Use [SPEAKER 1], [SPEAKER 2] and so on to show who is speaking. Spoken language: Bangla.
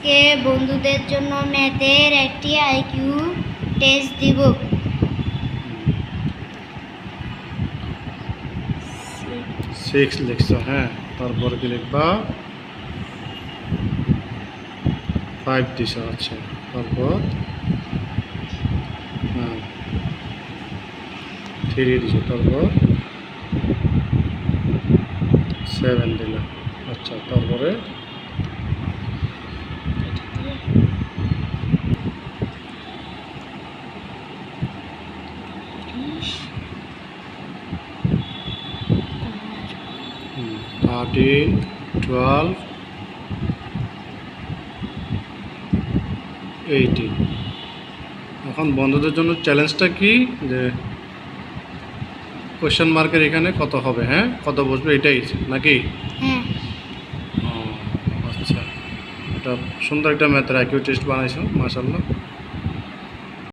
[SPEAKER 1] আজকে বন্ধুদের জন্য ম্যাথের একটি আইকিউ টেস্ট দিব।
[SPEAKER 2] 6 লিখছো, হ্যাঁ। তারপর কি লিখবা? 5 দিছো, আচ্ছা। তারপর 3 দিছো, তারপর 7 দিলা, আচ্ছা। তারপরে হুম, 13, 12, 18। এখন বন্ধুদের জন্য চ্যালেঞ্জটা কি, যে কোয়েশ্চেন মার্কের এখানে কত হবে, হ্যাঁ, কত বসবে, এটাই নাকি?
[SPEAKER 1] হ্যাঁ,
[SPEAKER 2] ও আচ্ছা, এটা সুন্দর একটা ম্যাথের আইকিউ টেস্ট বানাইছো, মাশাআল্লাহ।